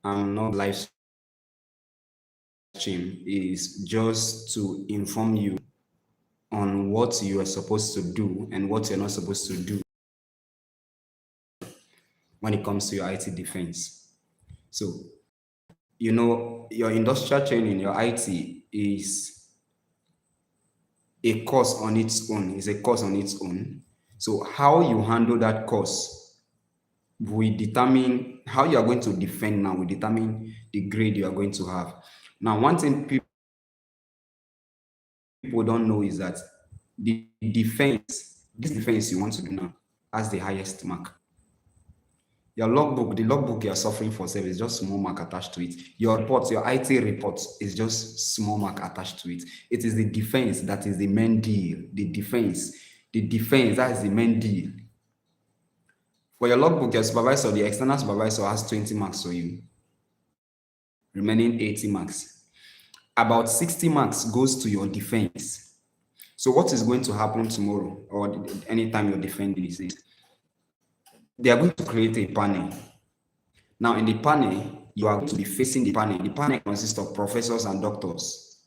not live stream is just to inform you on what you are supposed to do and what you're not supposed to do when it comes to your IT defense. So, your industrial training, your IT is a course on its own, is a course on its own. So, how you handle that course will determine how you are going to defend now, will determine the grade you are going to have. Now, one thing people don't know is that this defense you want to do now, has the highest mark. Your logbook, the logbook you're suffering for self is just small mark attached to it. Your report, your IT report is just small mark attached to it. It is the defense that is the main deal. The defense, that is the main deal. For your logbook, your supervisor, the external supervisor has 20 marks for you, remaining 80 marks. About 60 marks goes to your defense. So what is going to happen tomorrow or anytime you're defending this is they are going to create a panel. Now, in the panel, you are going to be facing the panel. The panel consists of professors and doctors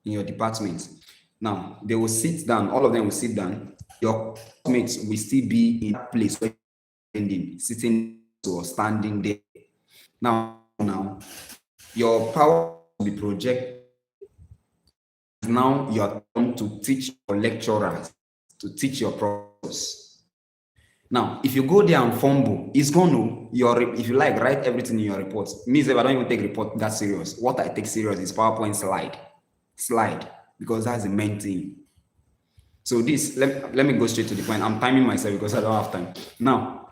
in your department. Now, they will sit down, all of them will sit down. Your mates will still be in that place where you're sitting or standing there. Now, your power will be projected. Now, you are going to teach your lecturers, to teach your professors. Now, if you go there and fumble, it's going to, if you like, write everything in your report. Me, if I don't even take report that serious. What I take serious is PowerPoint slide, because that's the main thing. So let me go straight to the point. I'm timing myself because I don't have time. Now,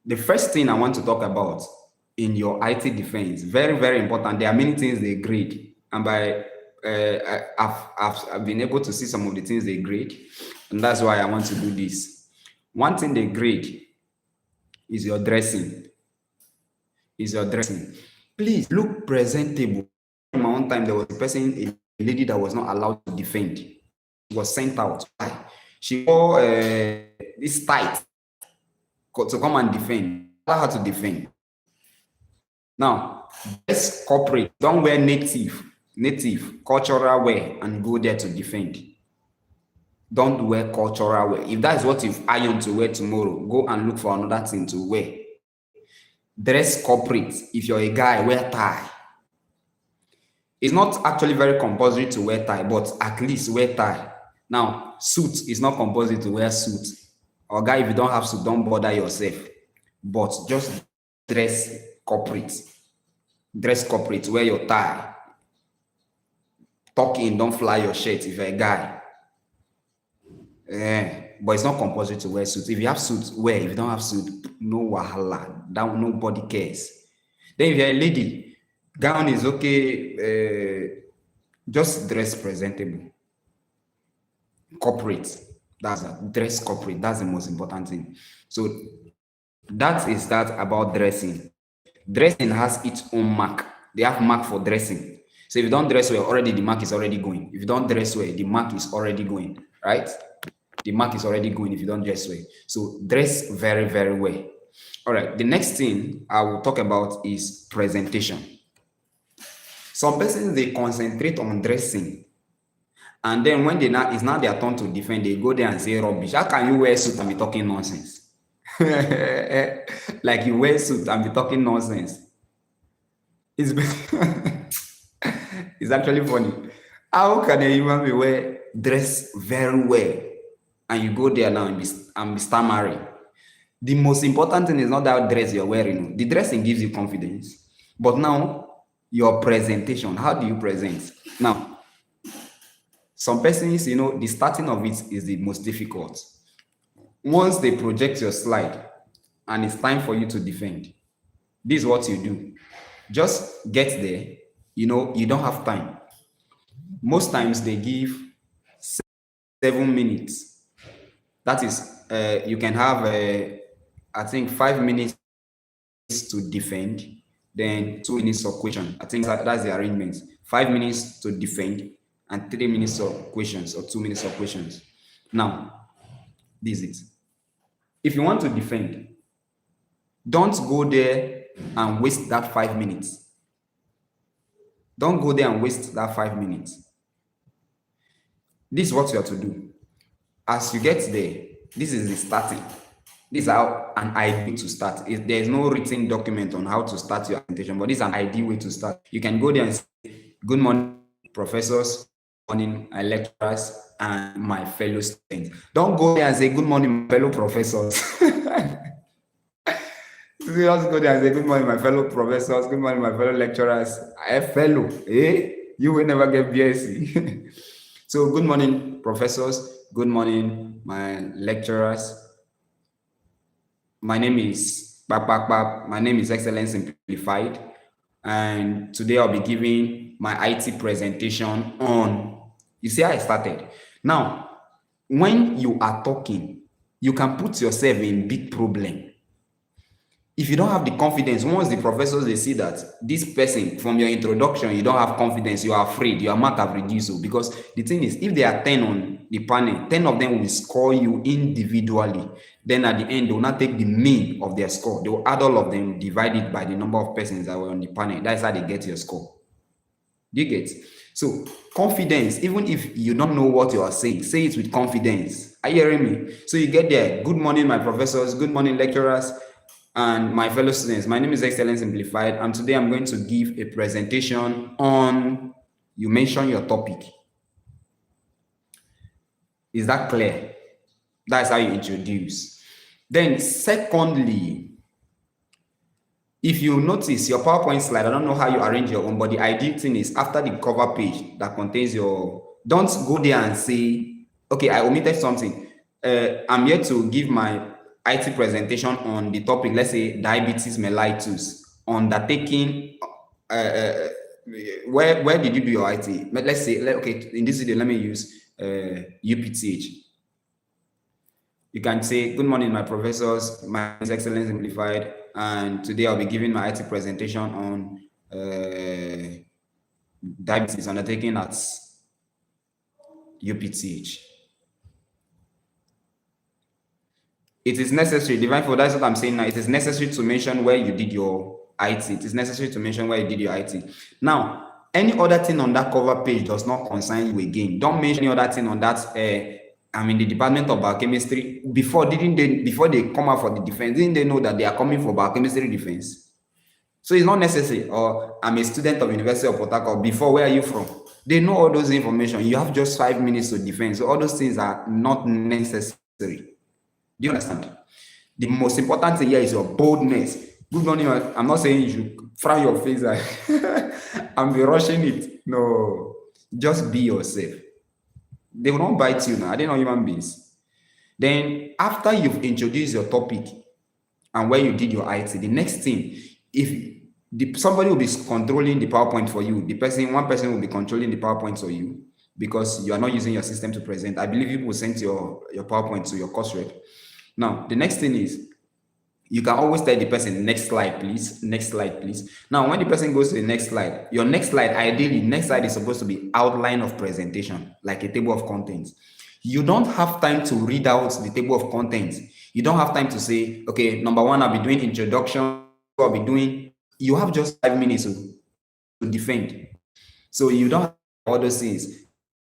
the first thing I want to talk about in your IT defense, very, very important. There are many things they grade. And I've been able to see some of the things they grade. And that's why I want to do this. One thing they grade is your dressing. Please look presentable. In my own time, there was a lady that was not allowed to defend. She was sent out. She wore this tight to come and defend. Allow her to defend. Now, dress corporate. Don't wear native cultural wear and go there to defend. Don't wear cultural wear. If that is what you've ironed to wear tomorrow, go and look for another thing to wear. Dress corporate. If you're a guy, wear tie. It's not actually very compulsory to wear tie, but at least wear tie. Now, suit is not compulsory to wear suit. Or guy, if you don't have suit, don't bother yourself. But just dress corporate. Dress corporate, wear your tie. Tuck in, don't fly your shirt if you're a guy. But it's not compulsory to wear suit. If you have suit, wear. If you don't have suit, no wahala. Nobody cares. Then if you're a lady, gown is okay. Just dress presentable. Corporate. Dress corporate. That's the most important thing. So that is that about dressing. Dressing has its own mark. They have mark for dressing. So if you don't dress well, already the mark is already going. If you don't dress well, the mark is already going, right? The mark is already going if you don't dress well. So dress very, very well. All right. The next thing I will talk about is presentation. Some persons, they concentrate on dressing. And then when it's now their turn to defend, they go there and say rubbish. How can you wear suit and be talking nonsense? Like you wear suit and be talking nonsense. It's it's actually funny. How can a human being dress very well and you go there now and be stammering? The most important thing is not that dress you're wearing. The dressing gives you confidence. But now, your presentation, how do you present? Now, some persons, the starting of it is the most difficult. Once they project your slide and it's time for you to defend, this is what you do. Just get there. You don't have time. Most times they give 7 minutes. That is, you can have, I think, 5 minutes to defend, then 2 minutes of question. I think that's the arrangement. 5 minutes to defend and 3 minutes of questions or 2 minutes of questions. Now, this is it. If you want to defend, don't go there and waste that 5 minutes. Don't go there and waste that 5 minutes. This is what you have to do. As you get there, this is the starting. This is how an ideal to start. There is no written document on how to start your presentation, but this is an ideal way to start. You can go there and say, good morning, professors, good morning, my lecturers, and my fellow students. Don't go there and say, good morning, my fellow professors. You just go there and say, good morning, my fellow professors, good morning, my fellow lecturers. Fellow, you will never get BSc. So, good morning, professors, good morning, my lecturers. My name is My name is Excellence Simplified, and today I'll be giving my IT presentation on. You see how I started. Now, when you are talking, you can put yourself in big problem. If you don't have the confidence, once the professors they see that this person from your introduction, you don't have confidence, you are afraid, your mark have reduced. Because the thing is, if there are 10 on the panel, 10 of them will score you individually. Then at the end, they will not take the mean of their score. They will add all of them, divide it by the number of persons that were on the panel. That's how they get your score. Do you get? So confidence, even if you don't know what you are saying, say it with confidence. Are you hearing me? So you get there. Good morning, my professors. Good morning, lecturers. And my fellow students, my name is Excellence Simplified, and today I'm going to give a presentation on, you mention your topic. Is that clear? That's how you introduce. Then secondly, if you notice your PowerPoint slide, I don't know how you arrange your own, but the ideal thing is after the cover page that contains your, don't go there and say, okay, I omitted something. I'm here to give my IT presentation on the topic, let's say diabetes mellitus, undertaking. Where did you do your IT? Let's say, okay, in this video, let me use UPTH. You can say, good morning, my professors. My name is Excellence Simplified, and today I'll be giving my IT presentation on diabetes undertaking at UPTH. It is necessary, divine for that's what I'm saying now. It is necessary to mention where you did your IT. It is necessary to mention where you did your IT. Now, any other thing on that cover page does not concern you again. Don't mention any other thing on that. I'm in the Department of Biochemistry. Before they come out for the defense, didn't they know that they are coming for biochemistry defense? So it's not necessary. Or I'm a student of University of Port Harcourt. Before, where are you from? They know all those information. You have just 5 minutes to defend. So all those things are not necessary. Do you understand? The most important thing here is your boldness. Good morning. I'm not saying you should fry your face and be rushing it. No, just be yourself. They will not bite you now. Are they not human beings? Then after you've introduced your topic and where you did your IT, the next thing, if somebody will be controlling the PowerPoint for you, one person will be controlling the PowerPoint for you because you are not using your system to present. I believe you will send your PowerPoint to your course rep. Now, the next thing is, you can always tell the person, next slide, please. Next slide, please. Now, when the person goes to the next slide, your next slide, ideally, next slide is supposed to be outline of presentation, like a table of contents. You don't have time to read out the table of contents. You don't have time to say, okay, number one, I'll be doing introduction. I'll be doing, you have just 5 minutes to defend. So you don't have all those things.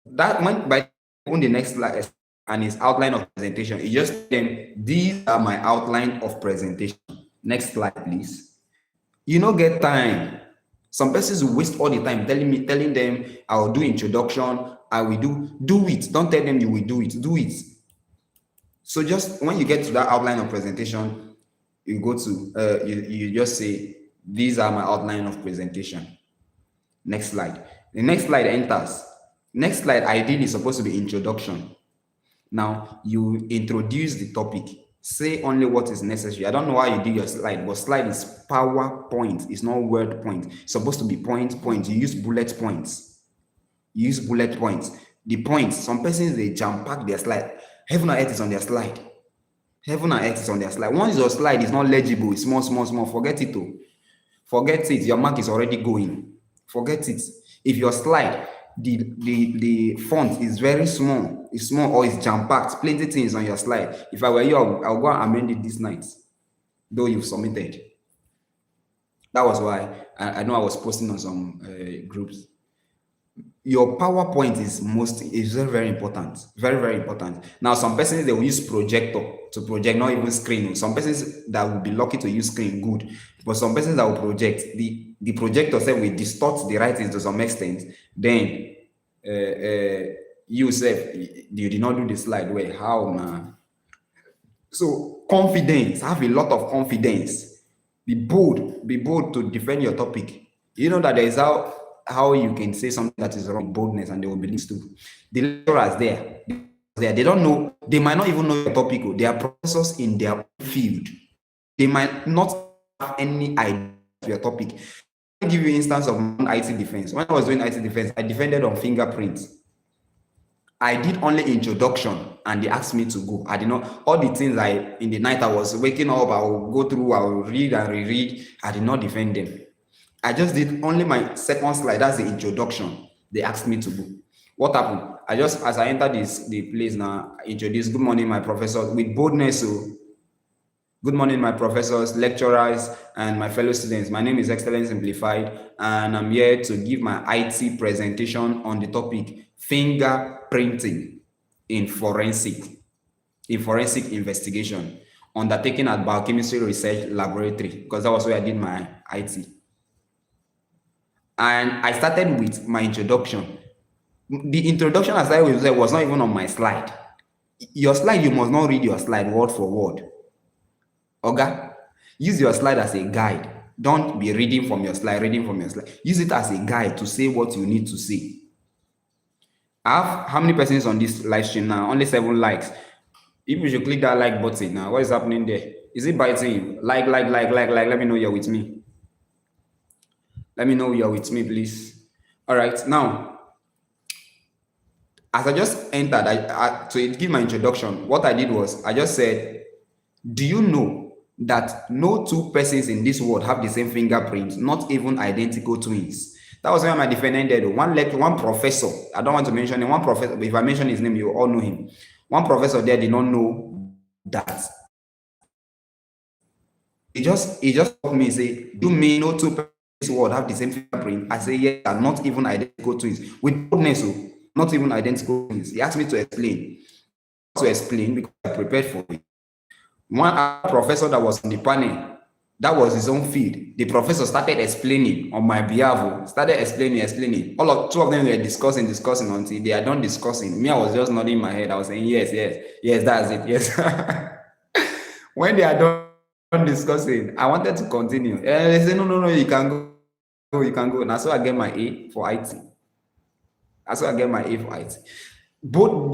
That when by on the next slide, and his outline of presentation, he just them, these are my outline of presentation. Next slide, please. You don't get time. Some persons will waste all the time telling them, I will do introduction, I will do it. Don't tell them you will do it. So just when you get to that outline of presentation, you go to, you just say, these are my outline of presentation. Next slide. The next slide enters. Next slide ideally is supposed to be introduction. Now, you introduce the topic. Say only what is necessary. I don't know how you do your slide, but slide is PowerPoint. It's not word point. It's supposed to be point. You use bullet points. The points, some persons, they jam-pack their slide. Heaven and earth is on their slide. Once your slide is not legible, it's small. Forget it, though. Forget it. Your mark is already going. Forget it. If your slide, the font is very small, or it's jam-packed, plenty things on your slide. If I were you, I'll go and amend it this night, though you've submitted. That was why I know I was posting on some groups. Your PowerPoint is very, very important. Very, very important. Now, some persons they will use projector to project, not even screen. Some persons that will be lucky to use screen, good. But some persons that will project, the projector say will distort the writing to some extent. Then you say you did not do the slide well. How man? So confidence, have a lot of confidence. Be bold to defend your topic. You know that there is how you can say something that is wrong with boldness and they will believe too. The lecturers there, they don't know, they might not even know your topic. They are professors in their field. They might not have any idea of your topic. I'll give you an instance of IT defense. When I was doing IT defense, I defended on fingerprints. I did only introduction and they asked me to go. I did not, all the things in the night I was waking up, I will go through, I will read and reread. I did not defend them. I just did only my second slide, that's the introduction. They asked me to go. What happened? As I entered the place now, I introduced, good morning, my professor, with boldness. So, good morning, my professors, lecturers, and my fellow students. My name is Excellence Simplified, and I'm here to give my IT presentation on the topic fingerprinting in forensic investigation undertaken at Biochemistry Research Laboratory, because that was where I did my IT. And I started with my introduction. The introduction, as I was saying, was not even on my slide. Your slide, you must not read your slide word for word. Okay? Use your slide as a guide. Don't be reading from your slide. Use it as a guide to say what you need to say. I have how many persons on this live stream now? Only 7 likes. If you should click that like button now, what is happening there? Is it biting you? Like. Let me know you're with me. Let me know you're with me, please. All right. Now, as I just entered, to give my introduction, what I did was I just said, do you know that no 2 persons in this world have the same fingerprint, not even identical twins? That was when I defended one professor. I don't want to mention him. One professor, but if I mention his name, you all know him. One professor there did not know that. He just told me, say, you may know 2 persons in this world have the same fingerprint. I say, yes, yeah, not even identical twins. With boldness, not even identical twins. He asked me to explain. Because I prepared for it. One professor that was on the panel, that was his own field. The professor started explaining on my behalf. Explaining. 2 of them were discussing until they are done discussing. Me, I was just nodding my head. I was saying, yes, that's it, yes. When they are done discussing, I wanted to continue. And they said, no, you can go. And so I get my A for IT.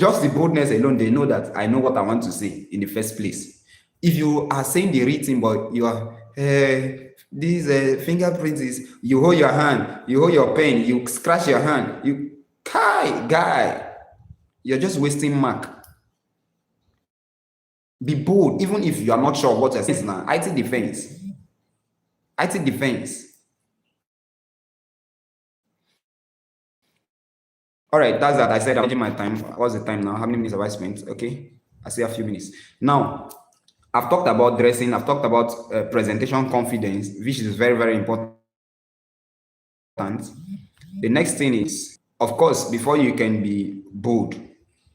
Just the boldness alone, they know that I know what I want to say in the first place. If you are saying the written, but you are, these fingerprints is, you hold your hand, you hold your pen, you scratch your hand, guy, you're just wasting mark. Be bold, even if you are not sure what you're saying now. IT defense. All right, that's that. I said I'm changing my time. What's the time now? How many minutes have I spent? Okay, I see a few minutes. Now, I've talked about dressing. I've talked about presentation confidence, which is very, very important. The next thing is, of course, before you can be bold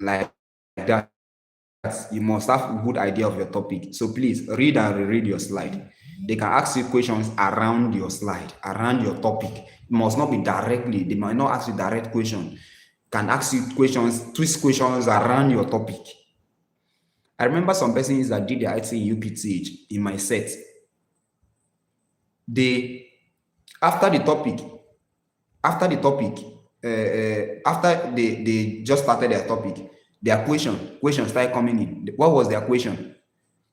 like that, you must have a good idea of your topic. So please read and reread your slide. They can ask you questions around your slide, around your topic. It must not be directly. They might not ask you direct questions. Can ask you questions, twist questions around your topic. I remember some persons that did the IT in UPTH in my set. After they just started their topic, their questions started coming in. What was their question?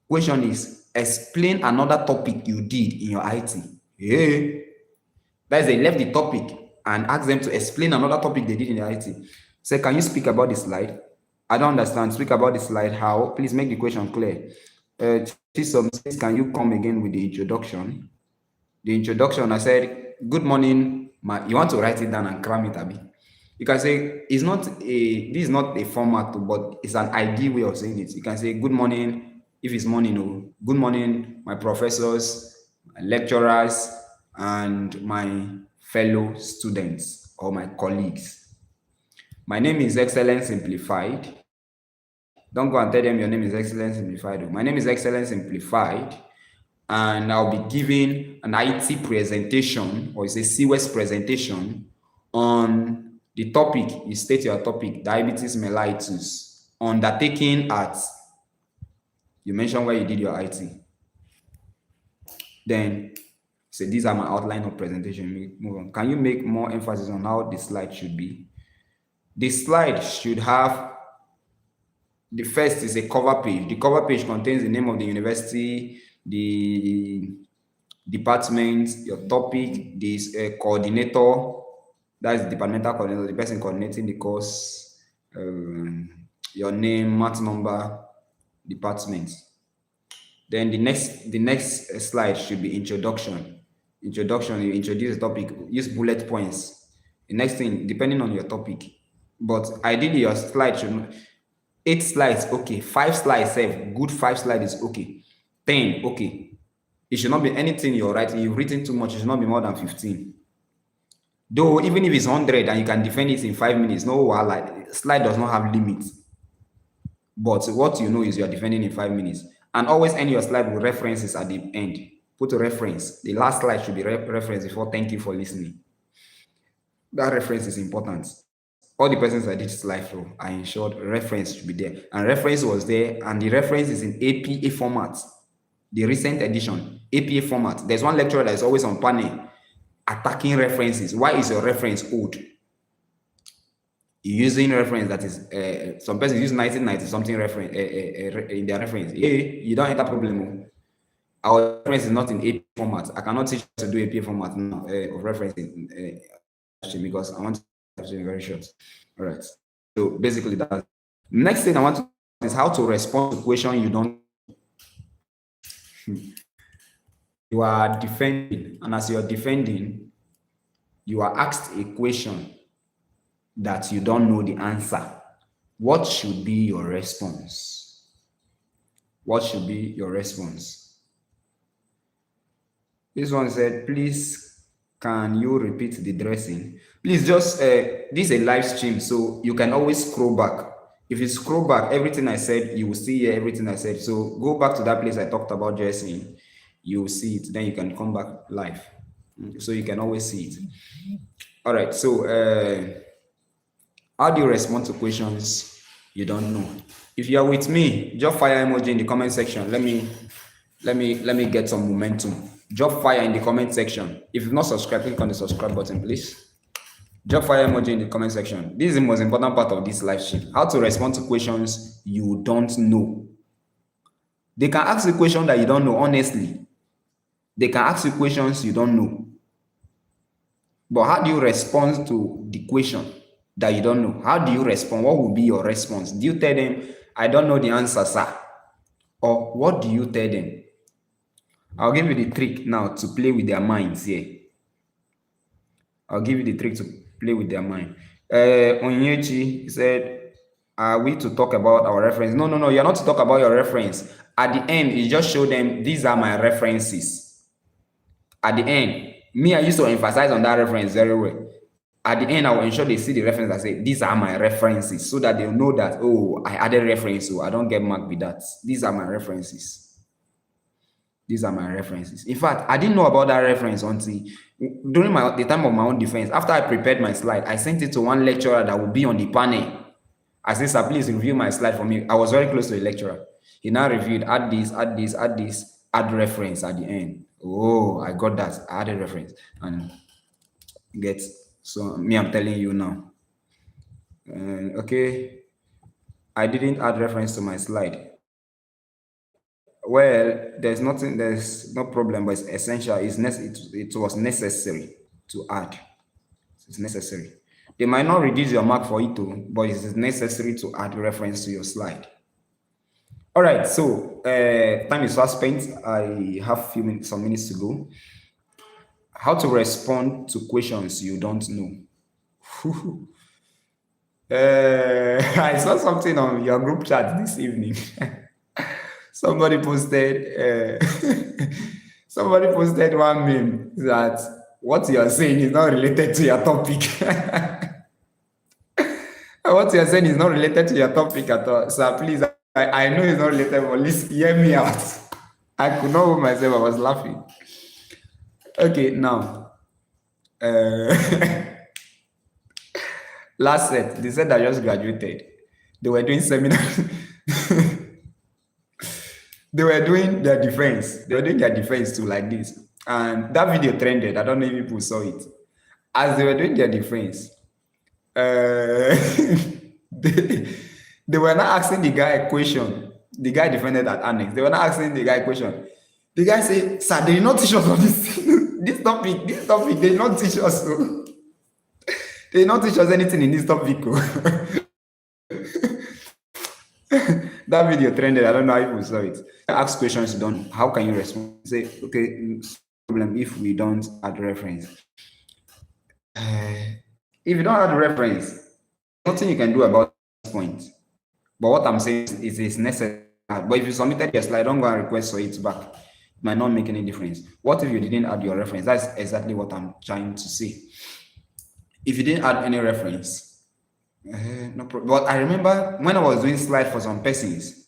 Question is, explain another topic you did in your IT. Yeah. That's they left the topic and asked them to explain another topic they did in the IT. Say, can you speak about the slide? I don't understand. Speak about the slide. How? Please make the question clear. Can you come again with the introduction? The introduction, I said, good morning. You want to write it down and cram it, Abi? You can say, this is not a format, but it's an ideal way of saying it. You can say, good morning, if it's morning, good morning, my professors, my lecturers, and my fellow students or my colleagues. My name is Excellence Simplified. Don't go and tell them your name is Excellence Simplified. My name is Excellence Simplified, and I'll be giving an IT presentation, or it's a CWES presentation on the topic. You state your topic: diabetes mellitus, undertaken at. You mentioned where you did your IT. Then say these are my outline of presentation. Move on. Can you make more emphasis on how the slide should be? The slide should have, the first is a cover page. The cover page contains the name of the university, the department, your topic, this coordinator, that is the departmental coordinator, the person coordinating the course, your name, mat number, department. Then the next slide should be introduction. Introduction, you introduce the topic, use bullet points. The next thing, depending on your topic, but ideally your slide should 8 slides, okay. 5 slides, good 5 slides is okay. 10, okay. It should not be anything you're writing. You've written too much. It should not be more than 15. Though, even if it's 100 and you can defend it in 5 minutes, no, slide does not have limits. But what you know is you're defending in 5 minutes. And always end your slide with references at the end. Put a reference. The last slide should be reference before thank you for listening. That reference is important. All the persons I did slide for, I ensured reference should be there. And reference was there, and the reference is in APA format. The recent edition, APA format. There's one lecturer that is always on panel attacking references. Why is your reference old? You're using reference that is, some persons use 1990 something reference in their reference. Hey, you don't enter problem. Our reference is not in APA format. I cannot teach you to do APA format now of referencing because I want to be very short. All right. So basically, that. Next thing I want to is how to respond to question you don't. You are defending, and as you are defending, you are asked a question that you don't know the answer. What should be your response? What should be your response? This one said, please, can you repeat the dressing? Please just, this is a live stream, so you can always scroll back. If you scroll back, everything I said, you will see everything I said. So go back to that place I talked about dressing. You will see it. Then you can come back live. So you can always see it. All right. So how do you respond to questions you don't know? If you are with me, drop fire emoji in the comment section. Let me get some momentum. Drop fire in the comment section. If you've not subscribed, click on the subscribe button, please. Drop fire emoji in the comment section. This is the most important part of this live stream. How to respond to questions you don't know. They can ask you a question that you don't know, honestly. They can ask you questions you don't know. But how do you respond to the question that you don't know? How do you respond? What will be your response? Do you tell them, I don't know the answer, sir? Or what do you tell them? I'll give you the trick now to play with their minds here. I'll give you the trick to play with their mind. Onyechi said, are we to talk about our reference? No, you're not to talk about your reference. At the end, you just show them, these are my references. At the end, me, I used to emphasize on that reference very well. At the end, I will ensure they see the reference and say, these are my references, so that they'll know that, oh, I added reference, so I don't get marked with that. These are my references. These are my references. In fact, I didn't know about that reference until during the time of my own defense. After I prepared my slide, I sent it to one lecturer that will be on the panel. I said, sir, please review my slide for me. I was very close to the lecturer. He now reviewed, add this, add reference at the end. Oh, I got that. I added reference. And so me, I'm telling you now. Okay. I didn't add reference to my slide. Well, there's no problem, but it's essential. It was necessary to add. It's necessary. They might not reduce your mark for it too, but it is necessary to add reference to your slide. All right, so time is fast spent. I have some minutes to go. How to respond to questions you don't know. I saw something on your group chat this evening. Somebody posted Somebody posted one meme that what you are saying is not related to your topic. What you are saying is not related to your topic at all. So please, I know it's not related, but please hear me out. I could not hold myself. I was laughing. Okay, now, uh, last set, they said I just graduated. They were doing seminars. They were doing their defense. They were doing their defense too, like this. And that video trended. I don't know if people saw it. As they were doing their defense, uh, they, they were not asking the guy a question. The guy defended at annex. They were not asking the guy a question. The guy said, "Sir, they did not teach us on this this topic. This topic, they did not teach us. So. They did not teach us anything in this topic." Oh." That video trended. I don't know if you saw it. Ask questions you don't. How can you respond? Say, okay, problem if we don't add reference. If you don't add reference, nothing you can do about this point. But what I'm saying is it's necessary. But if you submitted your slide, don't go and request for it back. It might not make any difference. What if you didn't add your reference? That's exactly what I'm trying to say. If you didn't add any reference, no problem. But I remember when I was doing slide for some persons,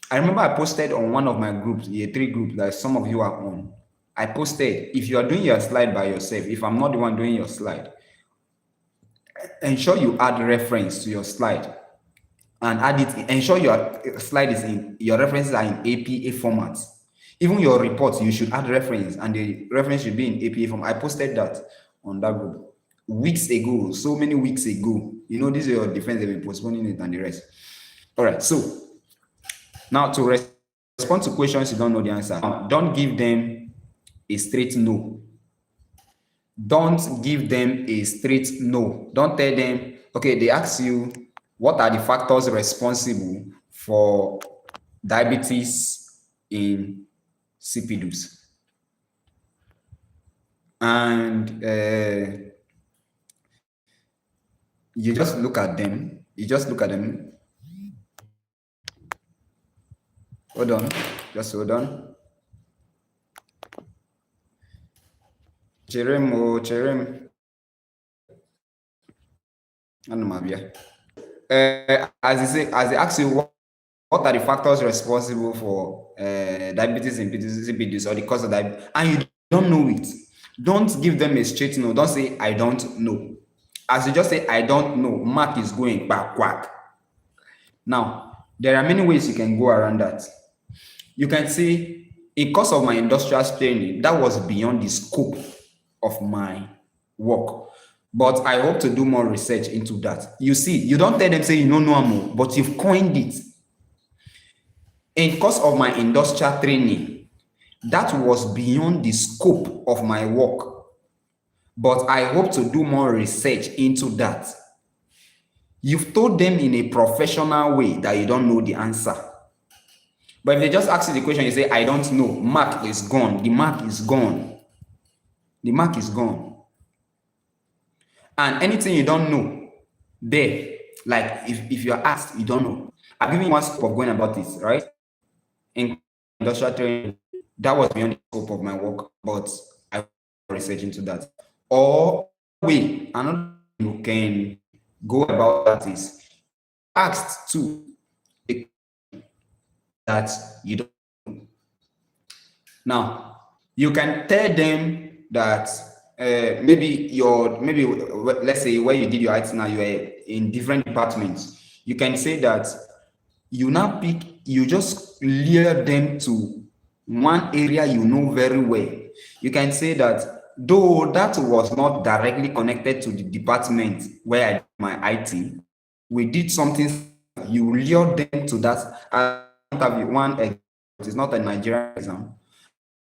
I remember I posted on one of my groups, year 3 group that some of you are on. I posted, if you are doing your slide by yourself, if I'm not the one doing your slide, ensure you add reference to your slide and add it. Ensure your slide is in, your references are in APA format. Even your reports, you should add reference, and the reference should be in APA format. I posted that on that group weeks ago, so many weeks ago. You know, this is your defense, they've been postponing it and the rest. All right, so now to respond to questions you don't know the answer, don't give them a straight no. Don't give them a straight no. Don't tell them, okay, they ask you, what are the factors responsible for diabetes in CPDs? And you just look at them. You just look at them. Hold on. Just hold on. Cherem. As they ask you, what are the factors responsible for diabetes in CPDs or the cause of diabetes, and you don't know it, don't give them a straight no. Don't say, I don't know. As you just say, I don't know, mark is going backward. Now, there are many ways you can go around that. You can say, in course of my industrial training, that was beyond the scope of my work, but I hope to do more research into that. You see, you don't tell them, say you don't know more, but you've coined it. In course of my industrial training, that was beyond the scope of my work, but I hope to do more research into that. You've told them in a professional way that you don't know the answer. But if they just ask you the question, you say, I don't know, mark is gone. The mark is gone. The mark is gone. And anything you don't know, there, like if you're asked, you don't know. I've given you one scope of going about this, right? In industrial training, that was beyond the scope of my work, but I research into that. Or way, another you can go about that is asked to that you don't know. Now, you can tell them that maybe let's say where you did your IT now, you are in different departments. You can say that you now pick, you just lure them to one area you know very well. You can say that though that was not directly connected to the department where I did my IT, we did something, you lure them to that. I have one example, it's not a Nigerian exam.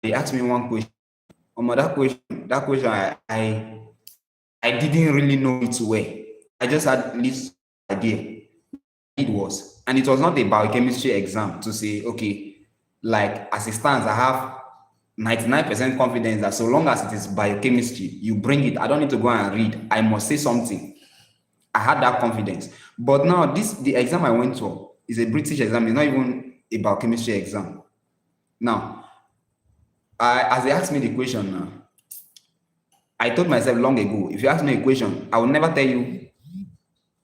They asked me one question. That question I didn't really know it well. I just had this idea. It was, and it was not a biochemistry exam to say, okay, like as it stands, I have 99% confidence that so long as it is biochemistry, you bring it. I don't need to go and read. I must say something. I had that confidence. But now the exam I went to is a British exam. It's not even a biochemistry exam. Now, as they asked me the question now, I told myself long ago, if you ask me a question, I will never tell you.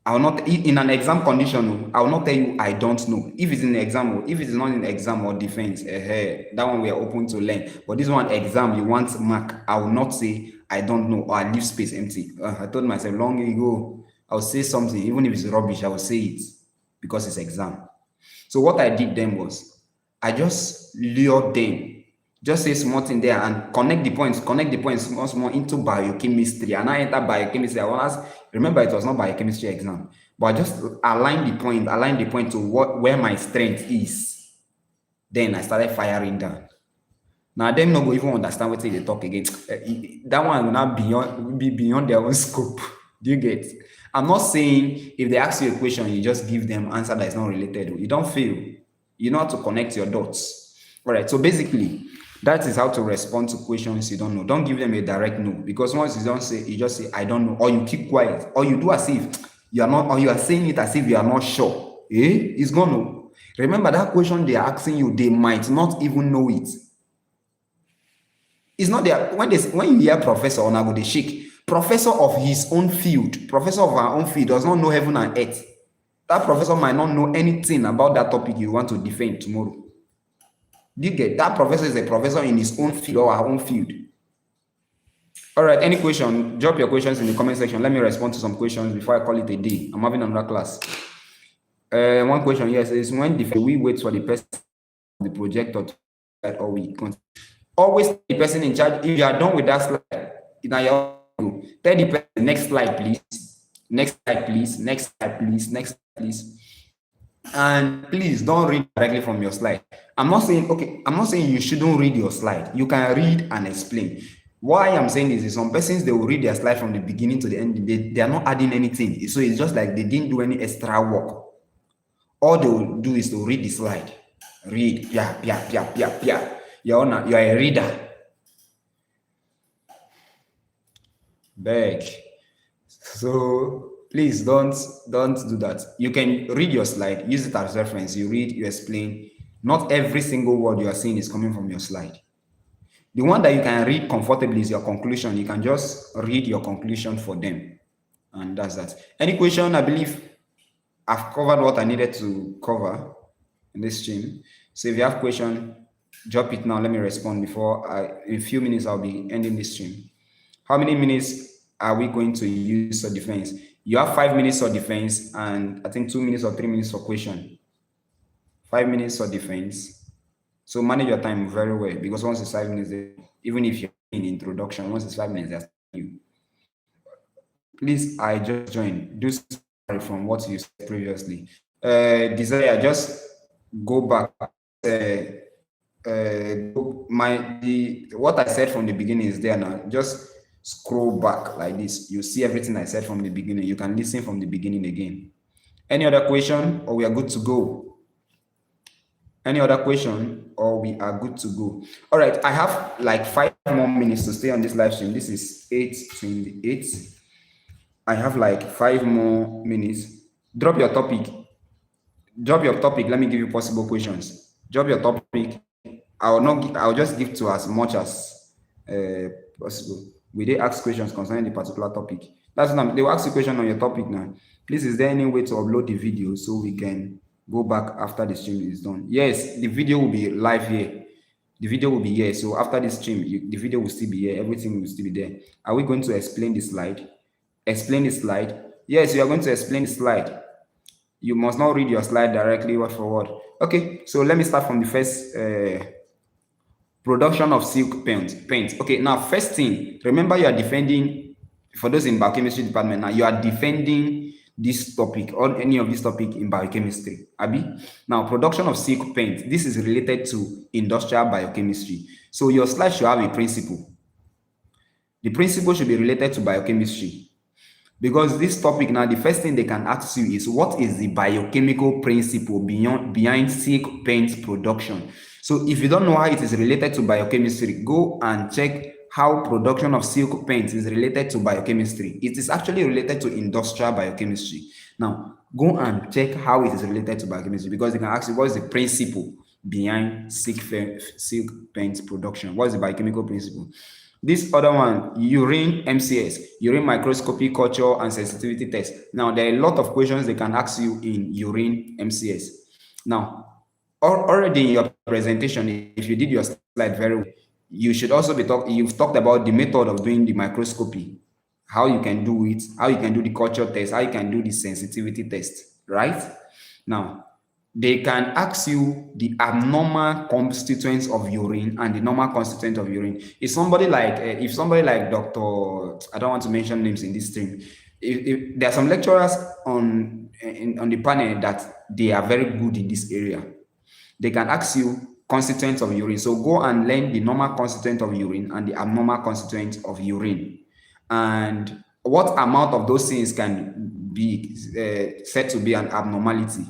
I will not in an exam condition. I will not tell you I don't know. If it's in exam, if it is not in exam or defense, that one we are open to learn. But this one exam, you want mark. I will not say I don't know or I leave space empty. I told myself long ago, I will say something, even if it's rubbish, I will say it because it's exam. So what I did then was I just lured them, just say small thing there and connect the points small, small into biochemistry. And I enter biochemistry. I was remember it was not biochemistry exam, but I just align the point to where my strength is. Then I started firing down. Now them no go even understand what they talk again. That one will not be beyond their own scope. Do you get? I'm not saying if they ask you a question, you just give them answer that is not related. You don't fail. You know how to connect your dots. All right. So basically, that is how to respond to questions you don't know. Don't give them a direct no, because once you don't say, you just say I don't know, or you keep quiet, or you do as if you are not, or you are saying it as if you are not sure. It's gonna. Remember that question they are asking you, they might not even know it. It's not there. When you hear professor on go they shake. Professor of his own field, professor of our own field does not know heaven and earth. That professor might not know anything about that topic you want to defend tomorrow. Do you get that? Professor is a professor in his own field or our own field. All right, any question? Drop your questions in the comment section. Let me respond to some questions before I call it a day. I'm having another class. One question, yes, is when we wait for the person the projector to or we continue. Always the person in charge. If you are done with that slide, now you tell the person next slide, please. Next slide, please. Next slide, please. Next slide, please. And please don't read directly from your slide. I'm not saying you shouldn't read your slide. You can read and explain. Why I'm saying this is some persons they will read their slide from the beginning to the end. They are not adding anything. So it's just like they didn't do any extra work. All they will do is to read the slide. Read. Yeah. You're a reader. Beg. So please don't do that. You can read your slide, use it as reference. You read, you explain. Not every single word you are saying is coming from your slide. The one that you can read comfortably is your conclusion. You can just read your conclusion for them. And that's that. Any question? I believe I've covered what I needed to cover in this stream. So if you have question, drop it now. Let me respond before in a few minutes I'll be ending this stream. How many minutes are we going to use for defense? You have 5 minutes for defense and I think 2 minutes or 3 minutes for question. 5 minutes for defense. So manage your time very well, because once it's 5 minutes, even if you're in introduction, once it's 5 minutes, that's you. Please, I just joined. Do from what you said previously. Desire, just go back. What I said from the beginning is there now. Just scroll back like this. You see everything I said from the beginning. You can listen from the beginning again. Any other question, or we are good to go? Any other question, or we are good to go? All right, I have like 5 more minutes to stay on this live stream. This is 8:28. I have like 5 more minutes. Drop your topic. Let me give you possible questions. Drop your topic. I'll just give to as much as possible. We did ask questions concerning the particular topic. That's not, they will ask you a question on your topic now. Please, is there any way to upload the video so we can go back after the stream is done? Yes, the video will be live here. The video will be here. So after this stream, the video will still be here. Everything will still be there. Are we going to explain the slide? Explain the slide? Yes, you are going to explain the slide. You must not read your slide directly word for word. Okay, so let me start from the first production of silk paint. Okay, now first thing, remember you are defending, for those in biochemistry department now, you are defending this topic or any of this topic in biochemistry. Abi? Now, production of silk paint, this is related to industrial biochemistry. So your slide should have a principle. The principle should be related to biochemistry. Because this topic now, the first thing they can ask you is what is the biochemical principle behind silk paint production? So if you don't know how it is related to biochemistry, go and check how production of silk paint is related to biochemistry. It is actually related to industrial biochemistry. Now, go and check how it is related to biochemistry, because they can ask you what is the principle behind silk paint production. What's the biochemical principle? This other one, urine MCS, urine microscopy culture and sensitivity test. Now, there are a lot of questions they can ask you in urine MCS. Now, already in your presentation, if you did your slide very well, you should also you've talked about the method of doing the microscopy, how you can do it, how you can do the culture test, how you can do the sensitivity test, right? Now, they can ask you the abnormal constituents of urine and the normal constituent of urine. If somebody like Dr. I don't want to mention names in this stream. If there are some lecturers on the panel that they are very good in this area, they can ask you constituents of urine. So go and learn the normal constituent of urine and the abnormal constituent of urine, and what amount of those things can be said to be an abnormality.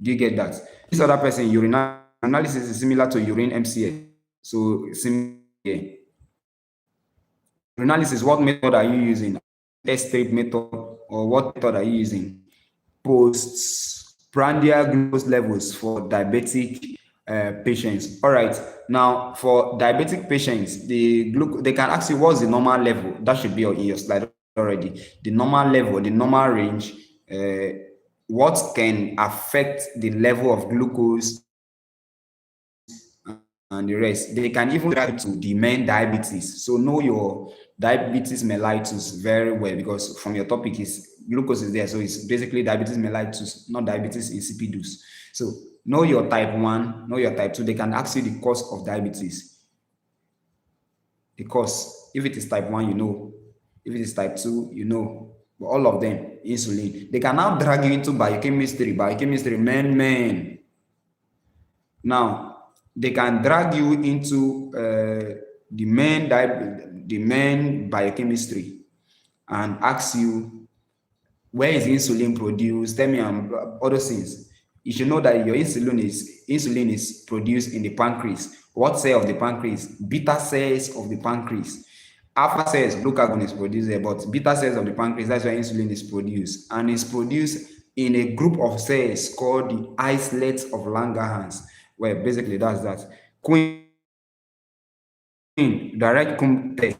Do you get that? This other person, urine analysis is similar to urine MCS. So similar. Urinalysis, what method are you using? Test strip method, or what method are you using? Postprandial glucose levels for diabetic patients. All right. Now, for diabetic patients, they can ask you what's the normal level. That should be in your slide already. The normal level, the normal range. What can affect the level of glucose and the rest. They can even try to demand diabetes. So know your diabetes mellitus very well, because from your topic is glucose is there. So it's basically diabetes mellitus, not diabetes insipidus. So know your type 1, know your type 2. They can ask you the cause of diabetes. The cause. If it is type 1, you know. If it is type 2, you know. But all of them, insulin. They can now drag you into biochemistry. Biochemistry, man. Now, they can drag you into the main biochemistry and ask you, where is insulin produced? Tell me other things. You should know that your insulin is produced in the pancreas. What cell of the pancreas? Beta cells of the pancreas. Alpha cells, glucagon is produced there, but beta cells of the pancreas, that's where insulin is produced. And it's produced in a group of cells called the islets of Langerhans. Well, basically, that's that. Queen, direct test.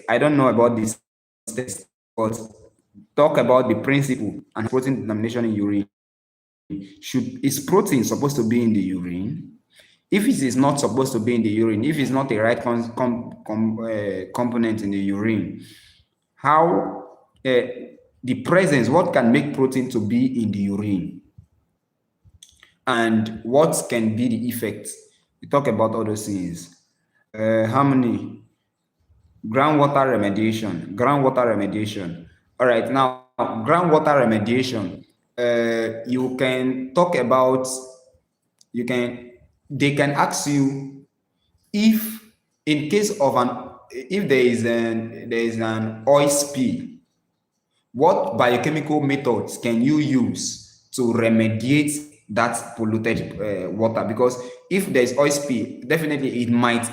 I don't know about this test, but talk about the principle and protein determination in urine. Is protein supposed to be in the urine? If it is not supposed to be in the urine, if it's not a right component in the urine, how the presence, what can make protein to be in the urine? And what can be the effect? We talk about all those things. How many? Groundwater remediation. All right, now groundwater remediation. You can talk about. They can ask you if, in case of if there is an oil spill, what biochemical methods can you use to remediate that polluted water? Because if there's oil spill, definitely it might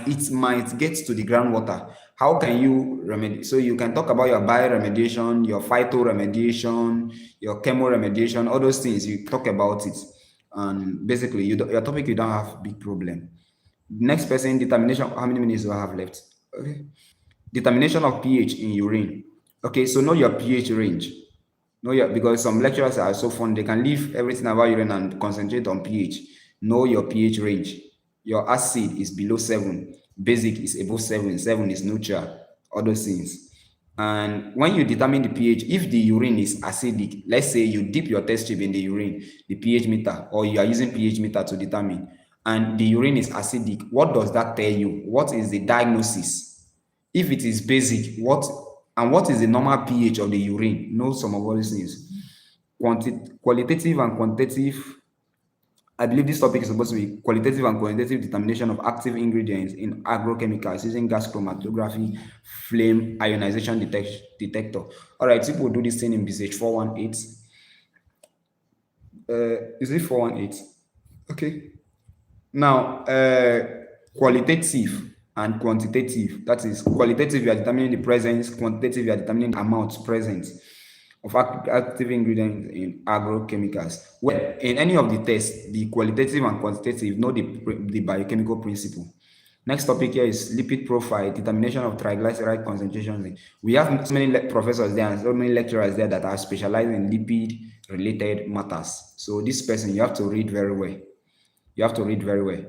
get to the groundwater. How can you remedy? So you can talk about your bioremediation, your phytoremediation, your chemoremediation, all those things. You talk about it, and basically your topic, you don't have big problem. Next person, determination. How many minutes do I have left? Okay. Determination of pH in urine. Okay, so know your pH range. Because some lecturers are so fun, they can leave everything about urine and concentrate on pH. Know your pH range. Your acid is below 7, basic is above 7, 7 is neutral, all those things. And when you determine the pH, if the urine is acidic, let's say you dip your test tube in the urine, the pH meter, or you are using pH meter to determine, and the urine is acidic, what does that tell you? What is the diagnosis? If it is basic, what is the normal pH of the urine? Know some of all these things. Qualitative and quantitative. I believe this topic is supposed to be qualitative and quantitative determination of active ingredients in agrochemicals using gas chromatography, flame ionization detector. All right, people do this thing in BCH 418. Is it 418? Okay. Now, qualitative and quantitative. That is, qualitative, you are determining the presence. Quantitative, you are determining the amount present. of active ingredients in agrochemicals. Well, in any of the tests, the qualitative and quantitative know the biochemical principle. Next topic here is lipid profile, determination of triglyceride concentrations. We have so many professors there and so many lecturers there that are specialized in lipid-related matters. So this person, you have to read very well. You have to read very well.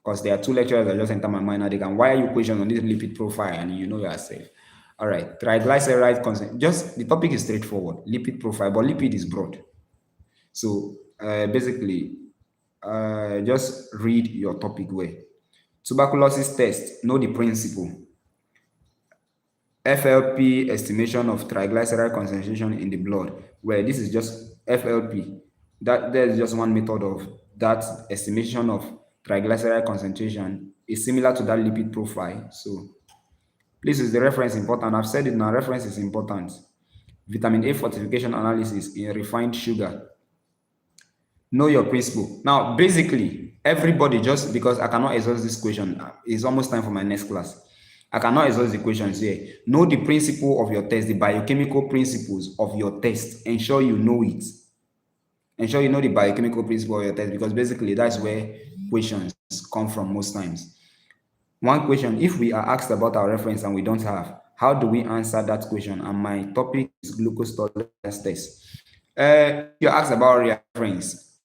Because there are two lecturers that just enter my mind now. They can wire you questions on this lipid profile and you know yourself. All right, triglyceride concentration. Just the topic is straightforward, lipid profile, but lipid is broad. So basically, just read your topic well. Tuberculosis test, know the principle. FLP, estimation of triglyceride concentration in the blood. Well, this is just FLP. There's just one method of that estimation of triglyceride concentration. Is similar to that lipid profile. So please, is the reference important? I've said it now, reference is important. Vitamin A fortification analysis in refined sugar. Know your principle. Now, basically, everybody, just because I cannot exhaust this question, it's almost time for my next class. I cannot exhaust the questions here. Know the principle of your test, the biochemical principles of your test. Ensure you know it. Ensure you know the biochemical principle of your test, because basically that's where questions come from most times. One question, if we are asked about our reference and we don't have, how do we answer that question? And my topic is glucose tolerance test. You're asked about reference,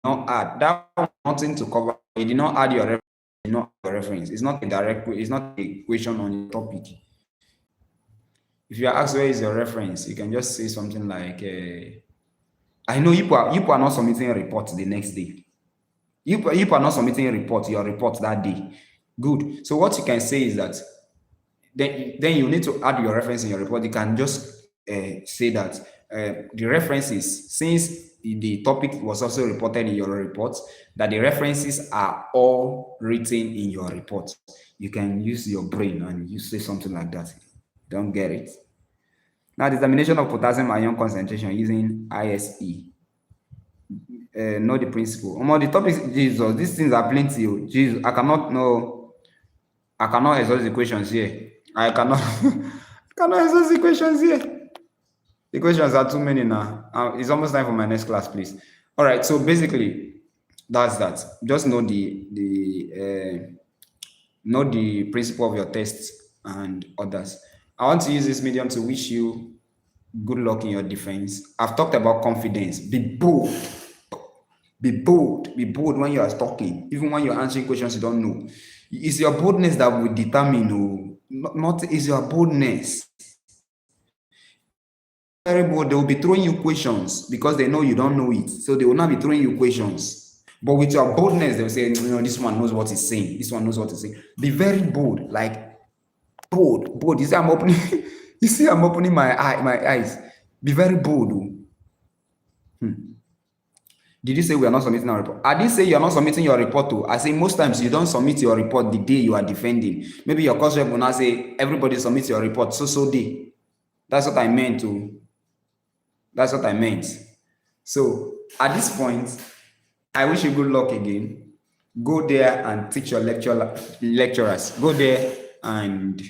not add. That was nothing to cover. You did not add your reference. You did not add your reference. It's not a direct. It's not a question on your topic. If you are asked where is your reference, you can just say something like, "I know you are not submitting a report the next day. You are not submitting a report. Your report that day. Good. So what you can say is that then you need to add your reference in your report. You can just say that the references, since the topic was also reported in your report, that the references are all written in your report. You can use your brain and you say something like that. Don't get it. Now, determination of potassium ion concentration using ISE. Know the principle. The topics, Jesus, these things are plenty. Jesus, I cannot exhaust the questions here. I cannot exhaust the questions here. The questions are too many now. It's almost time for my next class, please. All right. So basically, that's that. Just know the principle of your tests and others. I want to use this medium to wish you good luck in your defense. I've talked about confidence. Be bold. Be bold. Be bold when you are talking, even when you're answering questions you don't know. It's your boldness that will determine, not is your boldness. Very bold, they will be throwing you questions because they know you don't know it. So they will not be throwing you questions. But with your boldness, they'll say, this one knows what he's saying. This one knows what he's saying. Be very bold, like bold. You see, I'm opening my eyes. Be very bold. Did you say we are not submitting our report? I didn't say you're not submitting your report to. I say most times you don't submit your report the day you are defending. Maybe your course rep will not say everybody submits your report so day. That's what I meant to. That's what I meant. So at this point, I wish you good luck again. Go there and teach your lecturers. Go there and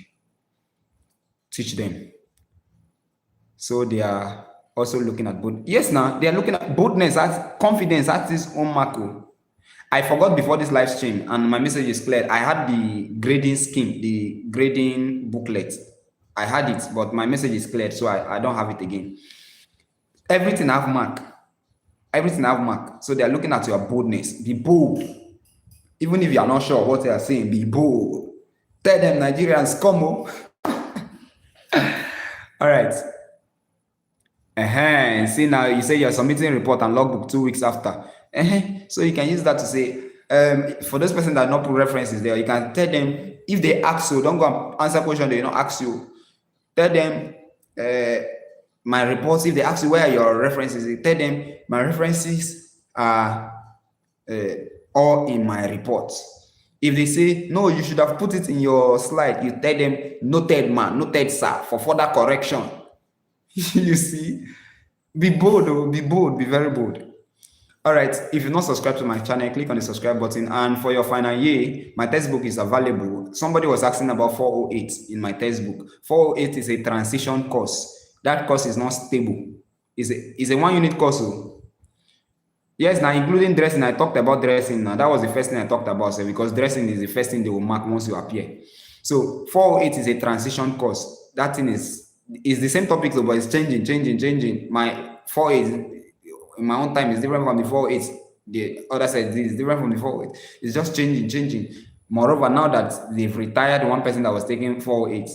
teach them. So they are also looking at bold. Yes, now they are looking at boldness as confidence as its own mark. I forgot before this live stream, and my message is clear. I had the grading scheme, the grading booklet. I had it, but my message is clear, so I don't have it again. Everything I have mark. Everything I have mark. So they are looking at your boldness. Be bold. Even if you are not sure what they are saying, be bold. Tell them Nigerians come on. All right. See, now you say you're submitting a report and logbook 2 weeks after. So you can use that to say, for those persons that not put references there, you can tell them, if they ask you, don't go and answer question, they don't ask you. Tell them, my reports, if they ask you where are your references, tell them my references are all in my reports. If they say, no, you should have put it in your slide, you tell them, noted, man, noted, sir, for further correction. You see, be bold, be very bold. All right, if you're not subscribed to my channel, click on the subscribe button. And for your final year, my textbook is available. Somebody was asking about 408 in my textbook. 408 is a transition course. That course is not stable. It's a 1 unit course. Yes, now including dressing, I talked about dressing. Now that was the first thing I talked about, because dressing is the first thing they will mark once you appear. So 408 is a transition course. That thing is the same topic, but it's changing. My 408 in my own time is different from the 408. The other side is different from the 408. It's just changing. Moreover, now that they've retired one person that was taking 408,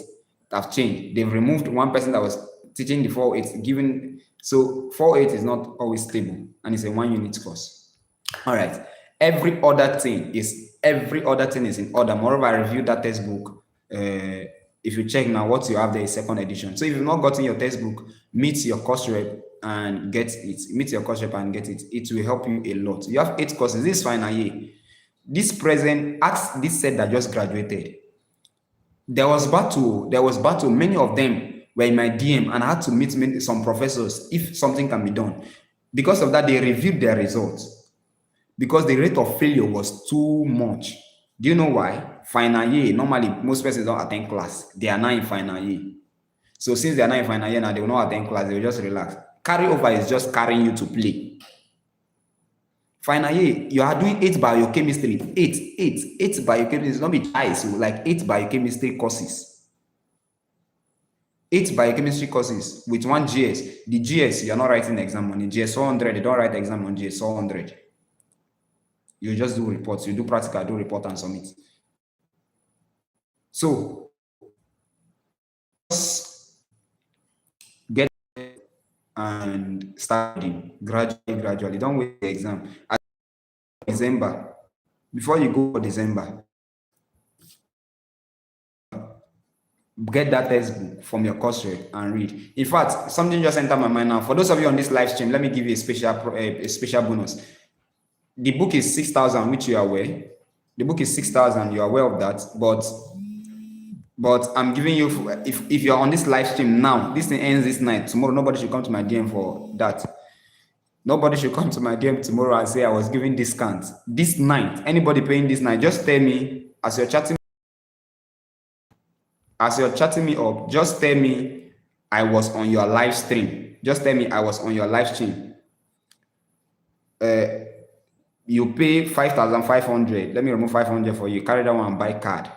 have changed. They've removed one person that was teaching the 408, given so 408 is not always stable, and it's a 1 unit course. All right. Every other thing is in order. Moreover, I reviewed that textbook. If you check now, what you have there is second edition. So if you've not gotten your textbook, meet your course rep and get it. Meet your course rep and get it. It will help you a lot. You have 8 courses. This final year. This present, ask this set that just graduated. There was battle. Many of them were in my DM, and I had to meet some professors if something can be done. Because of that, they reviewed their results because the rate of failure was too much. Do you know why? Final year, normally most persons don't attend class. They are now in final year. So since they are now in final year now, they will not attend class. They will just relax. Carryover is just carrying you to play. Final year, you are doing 8 biochemistry. 8 biochemistry. It's not be high, so like 8 biochemistry courses. 8 biochemistry courses with 1 GS. The GS, you're not writing the exam on the GS 400. They don't write the exam on GS 400. You just do reports. You do practical, do report and submit. So, just get and studying gradually. Don't wait the exam. At December, before you go for December, get that textbook from your course rep and read. In fact, something just entered my mind now. For those of you on this live stream, let me give you a special bonus. The book is 6,000, which you are aware. The book is 6,000. You are aware of that, but I'm giving you, if you're on this live stream now, this thing ends this night. Tomorrow, nobody should come to my DM for that. Nobody should come to my DM tomorrow and say I was giving discount. This night, anybody paying this night, just tell me as you're chatting me up, just tell me I was on your live stream. Just tell me I was on your live stream. You pay 5,500. Let me remove 500 for you. Carry that one and buy card.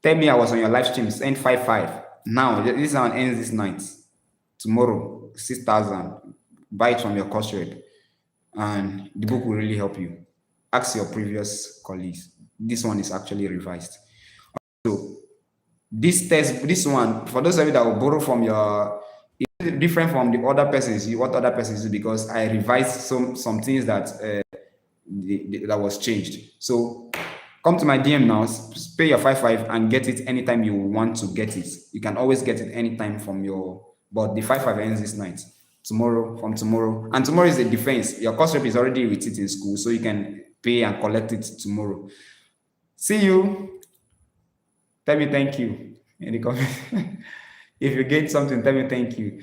Tell me I was on your live stream. Send 55. Now, this one ends this night. Tomorrow, 6,000. Buy it from your course rep. And the book will really help you. Ask your previous colleagues. This one is actually revised. So, this one, for those of you that will borrow from your, it's different from the other persons, what other persons do, because I revised some things that that was changed. So come to my DM now, pay your 55 and get it anytime you want to get it. You can always get it anytime from but the 55 ends this night. From tomorrow. And tomorrow is a defense. Your course rep is already with it in school, so you can pay and collect it tomorrow. See you. Tell me thank you in the comments. If you get something, tell me thank you.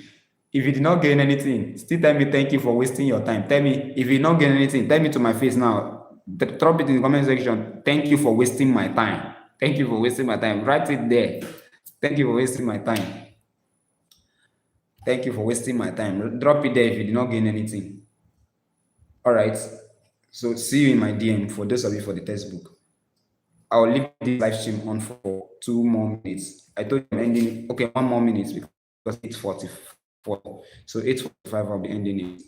If you did not gain anything, still tell me thank you for wasting your time. Tell me, if you did not gain anything, tell me to my face now. Drop it in the comment section. Thank you for wasting my time. Thank you for wasting my time. Write it there. Thank you for wasting my time. Thank you for wasting my time. Drop it there if you did not gain anything. All right. So see you in my DM for those of you for the textbook. I'll leave this live stream on for 2 more minutes. I told you I'm ending. Okay, 1 more minute because it's 8:44. So 8:45, I'll be ending it.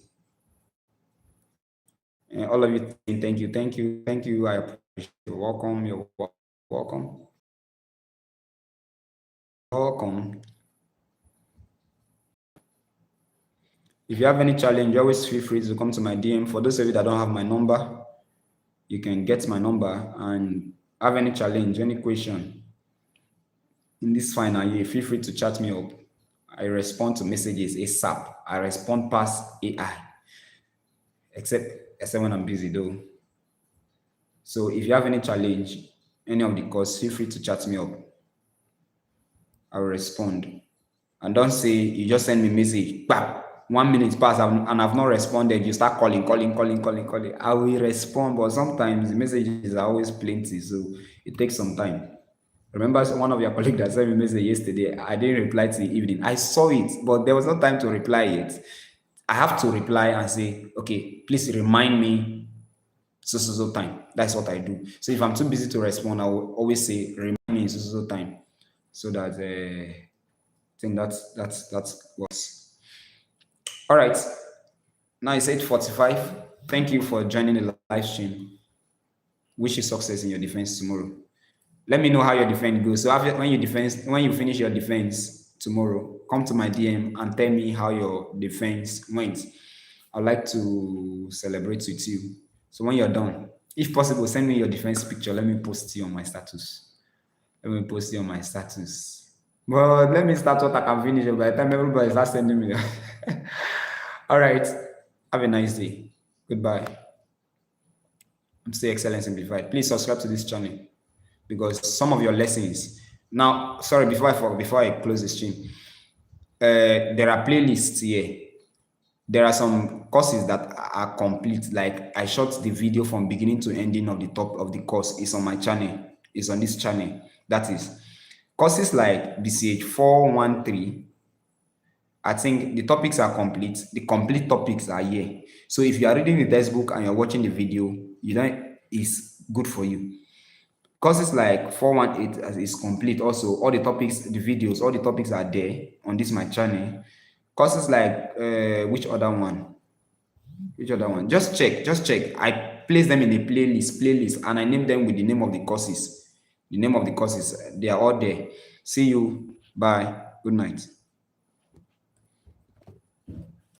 And all of you, thank you. I appreciate you. Welcome. You're welcome. Welcome. If you have any challenge, always feel free to come to my DM. For those of you that don't have my number, you can get my number and have any challenge, any question in this final year, feel free to chat me up. I respond to messages ASAP. I respond past AI, except when I'm busy though. So if you have any challenge, any of the course, feel free to chat me up. I will respond. And don't say you just send me a message, bam, 1 minute pass and I've not responded. You start calling. I will respond, but sometimes the messages are always plenty, so it takes some time. Remember one of your colleagues that sent me a message yesterday. I didn't reply to the evening. I saw it, but there was no time to reply yet. I have to reply and say, okay, please remind me so time. That's what I do. So if I'm too busy to respond, I will always say remind me so time, so that I think that works. All right. Now it's 8:45. Thank you for joining the live stream. Wish you success in your defense tomorrow. Let me know how your defense goes. So after when you finish your defense tomorrow, come to my DM and tell me how your defense went. I'd like to celebrate with you. So when you're done, if possible, send me your defense picture. Let me post you on my status. Let me post you on my status. But let me start what I can finish by the time everybody starts sending me. All right. Have a nice day. Goodbye. I'm still Excellence Simplified. Please subscribe to this channel because some of your lessons. Now, sorry, before I close the stream, there are playlists here. There are some courses that are complete. Like I shot the video from beginning to ending of the top of the course. It's on my channel. It's on this channel. That is courses like BCH 413. I think the topics are complete. The complete topics are here. So if you are reading the textbook and you're watching the video, you know it's good for you. Courses like 418 is complete. Also, all the topics, the videos, all the topics are there on this my channel. Courses like which other one? Which other one? Just check. I place them in a playlist, and I name them with the name of the courses. The name of the courses, they are all there. See you. Bye. Good night.